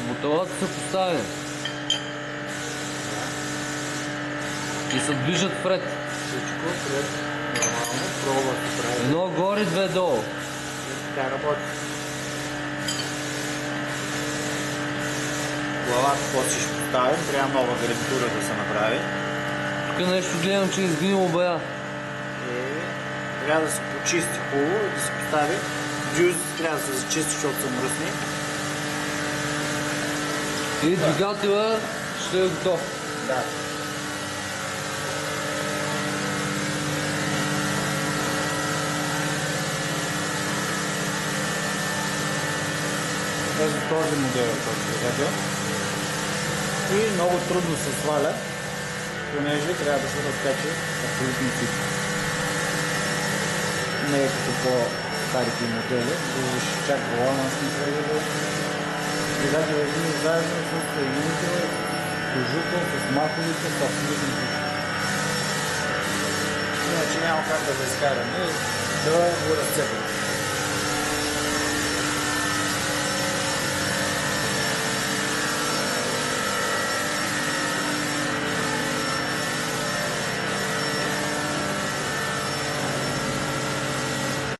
Моторът се поставя. И се движат вред. Всичко пред нормално, пробва се прави. Едно горе, две долу. Така работи. Главата, после ще поставим, трябва нова гарнитура да се направи. Тук нещо гледам, че е изгинало бая. Трябва да се почисти хубаво и да се постави. Дюз трябва да се зачисти, защото са мръсни. И двигателя ще е готов. Да. Ето този модел е този двигател. И много трудно се сваля, понеже трябва да се разкача абсолютно всичко. Не е като по-старите модели, виждаш чак глава на смисъл да двигател е един заедно с съединителя, с кожуха, с маковите, с абсолютно всичко. Иначе няма как да го изкараме, да го разцепим.